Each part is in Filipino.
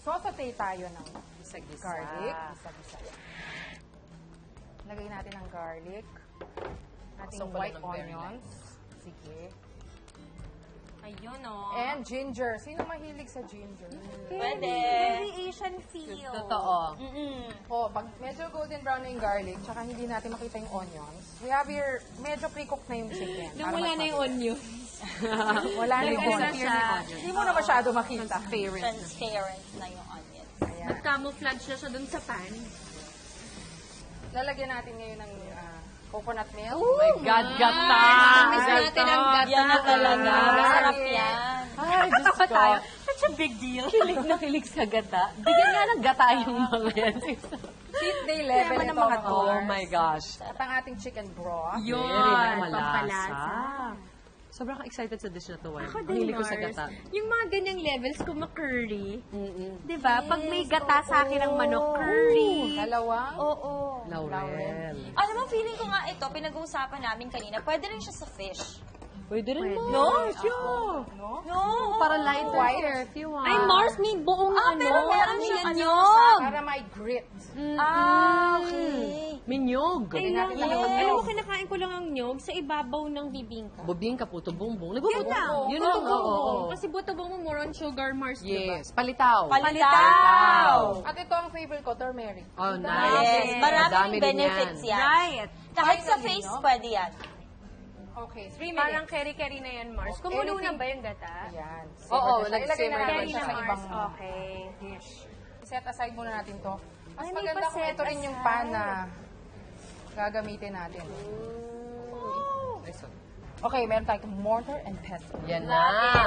Saute tayo ng Gisa-gisa. garlic. Gisa-gisa. Lagay natin ang garlic. Ating So, white pala ng very onions. Sige. Ayun, oh. And ginger. Sino mahilig sa ginger? Pwede. Very Asian feel. Totoo. Oh, pag medyo golden brown na yung garlic, tsaka hindi natin makita yung onions, we have here, medyo pre-cook na yung chicken. Nung wala na yung onion. Wala na yung Nag-ano onions. siya. Hindi mo na masyado makita. Transparent na yung onion. Ayan. Nag-camouflage na siya dun sa pan. Lalagyan natin ngayon ng coconut milk. Oh my God, gata! Miss natin ang gata. Yan na talaga. Masarap yan. Ay, Diyos ko. tayo. Such a big deal. Kilig na kilig sa gata. Bigyan nga ng gata yung mga yan. Cheat day level ito, mga Oh my gosh. At ang ating chicken broth. Yun, Very malasa. pampalasa. Sobrang excited sa dish na to, Wine. Ako Ang din, hilig ko sa Mars. gata. Yung mga ganyang levels, kung ma-curry, Mm-mm. di ba? Pag may gata sa akin ng manok, curry. Dalawang. Oo. Laurel. Alam mo, feeling ko nga ito, pinag-uusapan namin kanina, pwede rin siya sa fish. Pwede rin mo. No? Sure. No? No. Para lighter White. hair if you want. Ay, Mars, may buong pero meron siyang nyog. Para may grit. Okay. Minyog. Ay, lang. Yes. Alam mo, kinakain ko lang ang nyog sa ibabaw ng bibingka. Bubing ka, puto bumbong. Nagbubuto. lang. Yun ang Kasi buto mo more on sugar, Mars, di ba? Yes. Palitaw. Palitaw. At ito ang favorite ko, turmeric. Oh, nice. Yes. Maraming Madami rin benefits yan. Right. Kahit sa Kahit face, no? pwede yan. Okay, 3 minutes. Parang keri-keri na yan, Mars. Kumulo na Anything- ba yung gata? Ayan. Oo, Ilagay na nag-simmer natin Keri siya na, sa ibang Mars. Okay. dish. Set aside muna natin to. Mas Ay, may maganda kung pa-set ito rin yung aside. pan na gagamitin natin. Okay, meron tayong mortar and pestle. Yan na.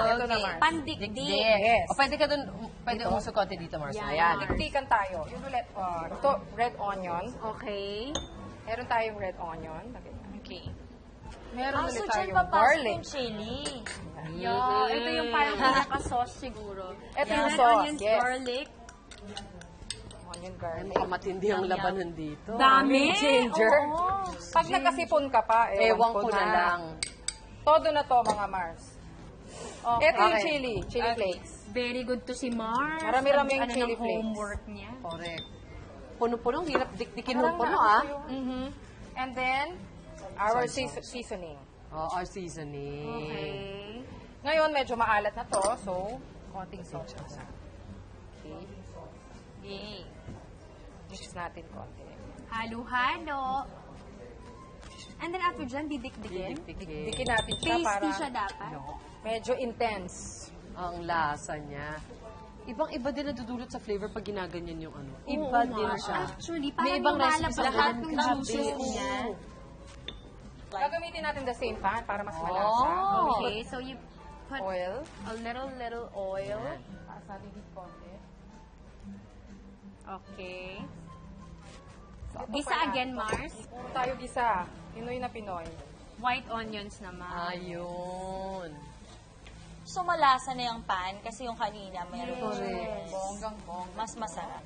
Ito na, Mars. Pandikdik. Yes. O pwede ka dun, pwede umusok konti dito, Mars. Ayan. Tiktikan tayo. Yung ulit, ito, red onion. Okay. Meron tayong red onion. Lagay natin. Okay. Meron So, ulit dyan tayong papasok garlic. yung chili. Ito yung parang pinaka-sauce siguro. Ito yung Red sauce, onions, yes. garlic. Onion, Ay, garlic. mukhang matindi ang labanan dito. Dami. Ginger. Oo. Pag nagkasipon ka pa, Ewan ko na lang. Todo na to, mga Mars. Okay. Ito yung chili flakes. Very good to si Mars. Marami-raming Ano chili ng flakes. homework niya. Correct. Puno-punong hirap dikdikin ng Parang puno, naano ah. ko yung- And then, our seasoning. Oh, our seasoning. Okay. Ngayon, medyo maalat na to, so, konting salt na. Okay. Yay. Mix natin konti. Halo-halo. And then after dyan, didikdikin. Dikin natin siya para Tasty siya dapat. medyo intense. Ang lasa niya. Ibang-iba din nadudulot sa flavor pag ginaganyan yung ano. Oo, Iba din Mars. siya. Actually, May parang ibang recipes lumalabas na lahat ganun. ng juices Grabe. niya. Gagamitin natin the same pan para mas malasa. Oh. Okay, so you put Oil. a little oil. Taas natin dito konti. Okay. So, ito Gisa pala. again, Mars. Puro tayo gisa. Pinoy na Pinoy. White onions naman. Ayun. So, malasa na yung pan kasi yung kanina meron Correct. Bonggang bong. mas masarap.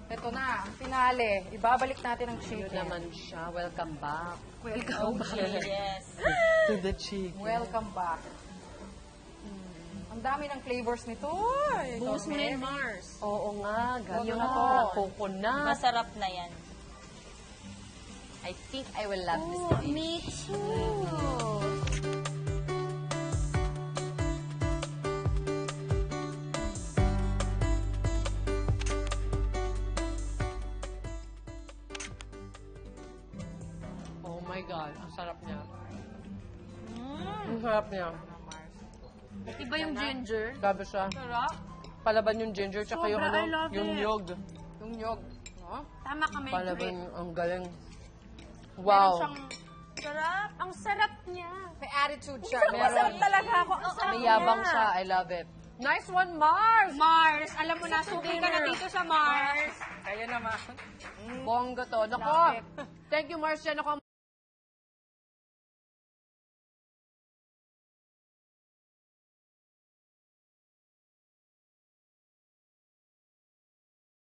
Ito na, ang finale. Ibabalik natin ang Yun chicken. naman siya. Welcome back. Welcome back. Yes. To the chicken. Welcome back. Ang dami ng flavors nito. Ay, Buhos mo na turmeric. yung Mars. Oo nga. Huwag Ganyan na na to. Coconut. Masarap na yan. I think I will love this Oh, dish. me too. Oh my God. Ang sarap niya. Ang sarap niya. Iba yung ginger. Grabe siya. Sarap. Palaban yung ginger tsaka yung Sobra, I ano, love yung it. nyog. Yung nyog. No? Tama ka, may Palaban, grip. ang galing. Meron Wow. siyang sarap. Ang sarap niya. May attitude siya. Masarap talaga ako. Ang sarap May yabang niya. siya. I love it. Nice one, Mars! Mars, alam mo na, suki ka na dito sa Mars. Kaya naman. Bongga to. Nako. Thank you, Mars. Yan ako.